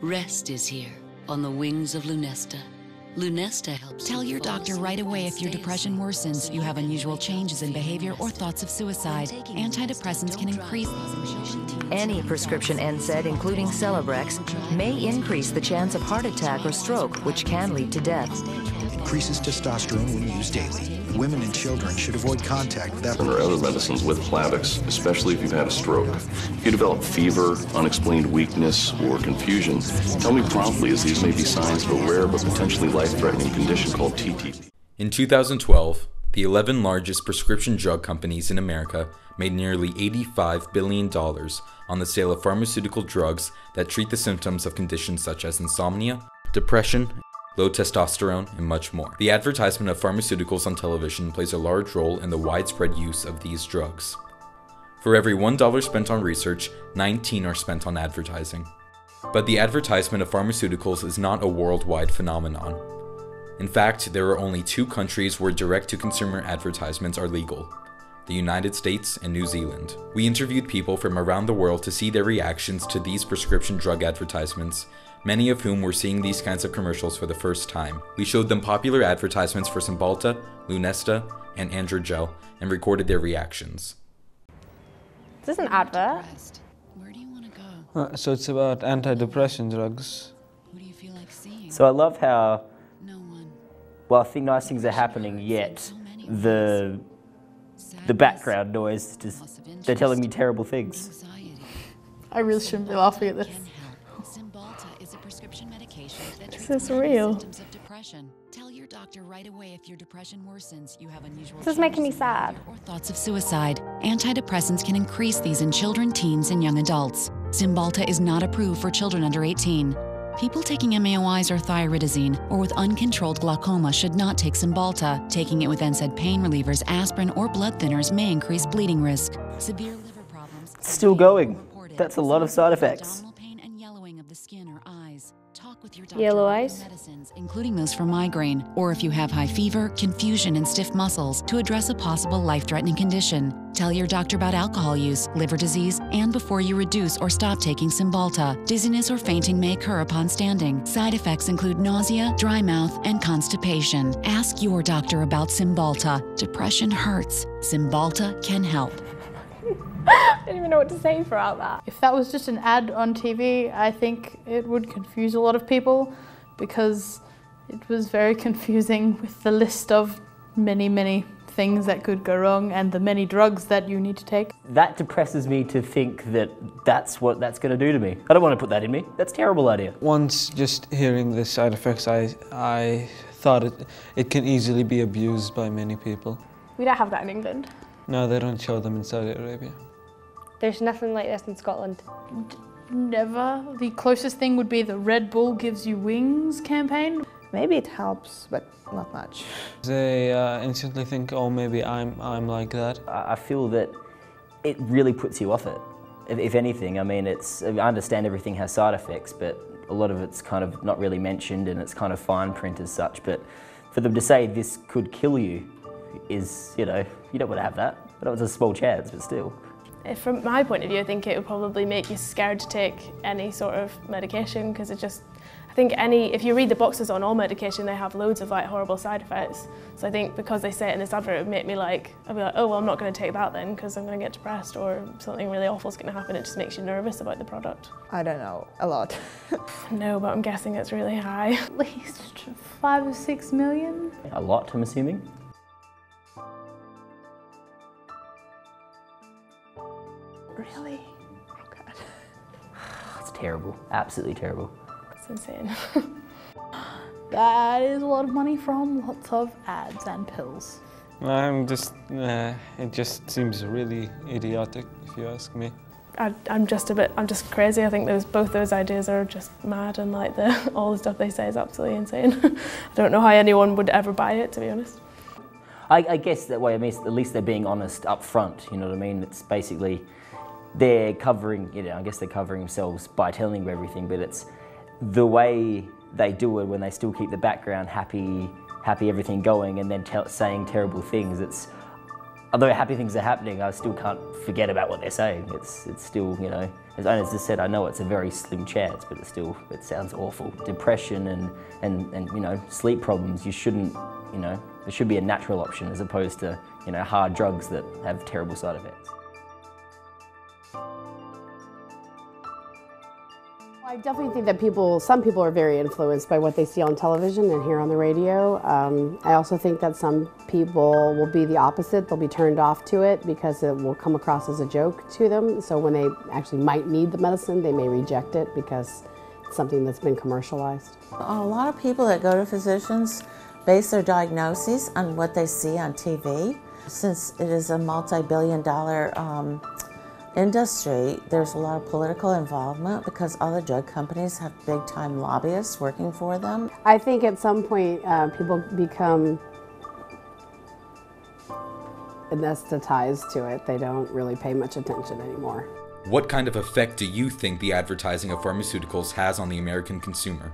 Rest is here on the wings of Lunesta. Lunesta helps. Tell your doctor right away if your depression worsens, you have unusual changes in behavior, or thoughts of suicide. Antidepressants can increase Any prescription NSAID, including Celebrex, may increase the chance of heart attack or stroke, which can lead to death. Increases testosterone when used daily. Women and children should avoid contact with There are other medicines with Plavix, especially if you've had a stroke. If you develop fever, unexplained weakness, or confusion, tell me promptly, as these may be signs of a rare but potentially life-threatening condition called TTP. In 2012, the 11 largest prescription drug companies in America made nearly $85 billion on the sale of pharmaceutical drugs that treat the symptoms of conditions such as insomnia, depression, low testosterone, and much more. The advertisement of pharmaceuticals on television plays a large role in the widespread use of these drugs. For every $1 spent on research, 19 are spent on advertising. But the advertisement of pharmaceuticals is not a worldwide phenomenon. In fact, there are only 2 countries where direct-to-consumer advertisements are legal: the United States and New Zealand. We interviewed people from around the world to see their reactions to these prescription drug advertisements, many of whom were seeing these kinds of commercials for the first time. We showed them popular advertisements for Cymbalta, Lunesta, and Androgel, and recorded their reactions. Is this an advert? Where do you want to go? So it's about antidepressant drugs. Who do you feel like seeing? So I love how, No one. well, I think nice things are happening, yet the background noise, just they're telling me terrible things. Anxiety. I really shouldn't be laughing at this. Can help. Cymbalta is a prescription medication that This treats is minor real. symptoms of depression. Tell your doctor right away if your depression worsens, you have unusual This is making me changes in sad. behavior, or thoughts of suicide. Antidepressants can increase these in children, teens, and young adults. Cymbalta is not approved for children under 18. People taking MAOIs or thyroidazine or with uncontrolled glaucoma should not take Cymbalta. Taking it with NSAID pain relievers, aspirin, or blood thinners may increase bleeding risk. Severe liver problems. Still going. That's a lot of side effects. Abdominal pain and yellowing of the skin or eyes. Talk with your doctor Yellow about eyes? medicines, including those for migraine, or if you have high fever, confusion, and stiff muscles, to address a possible life-threatening condition. Tell your doctor about alcohol use, liver disease, and before you reduce or stop taking Cymbalta. Dizziness or fainting may occur upon standing. Side effects include nausea, dry mouth, and constipation. Ask your doctor about Cymbalta. Depression hurts. Cymbalta can help. I don't even know what to say throughout that. If that was just an ad on TV, I think it would confuse a lot of people because it was very confusing with the list of many things that could go wrong and the many drugs that you need to take. That depresses me to think that that's what that's going to do to me. I don't want to put that in me. That's a terrible idea. Once just hearing the side effects, I thought it can easily be abused by many people. We don't have that in England. No, they don't show them in Saudi Arabia. There's nothing like this in Scotland. Never. The closest thing would be the Red Bull Gives You Wings campaign. Maybe it helps, but not much. They instantly think, oh, maybe I'm like that. I feel that it really puts you off it. If anything, I mean, I understand everything has side effects, but a lot of it's kind of not really mentioned and it's kind of fine print as such. But for them to say this could kill you is, you know, you don't want to have that. But it was a small chance, but still. From my point of view, I think it would probably make you scared to take any sort of medication because I think if you read the boxes on all medication, they have loads of like horrible side effects. So I think because they say it in this advert, it would make me I'd be like, oh, well, I'm not going to take that then because I'm going to get depressed or something really awful is going to happen. It just makes you nervous about the product. I don't know, a lot. No, but I'm guessing it's really high. At least 5 or 6 million. A lot, I'm assuming. Really? Oh God. It's terrible, absolutely terrible. It's insane. That is a lot of money from lots of ads and pills. It just seems really idiotic, if you ask me. I'm just crazy. I think both those ideas are just mad and like all the stuff they say is absolutely insane. I don't know how anyone would ever buy it, to be honest. I guess that way, I mean, at least they're being honest up front, you know what I mean? It's basically, they're covering, I guess they're covering themselves by telling you everything, but it's the way they do it when they still keep the background happy everything going and then saying terrible things. although happy things are happening, I still can't forget about what they're saying. It's still, you know, as I just said, I know it's a very slim chance, but it sounds awful. Depression and you know, sleep problems, you shouldn't, you know, there should be a natural option as opposed to, you know, hard drugs that have terrible side effects. I definitely think that some people are very influenced by what they see on television and hear on the radio. I also think that some people will be the opposite. They'll be turned off to it because it will come across as a joke to them. So when they actually might need the medicine, they may reject it because it's something that's been commercialized. A lot of people that go to physicians base their diagnoses on what they see on TV. Since it is a multi-billion-dollar industry, there's a lot of political involvement because all the drug companies have big-time lobbyists working for them. I think at some point people become anesthetized to it. They don't really pay much attention anymore. What kind of effect do you think the advertising of pharmaceuticals has on the American consumer?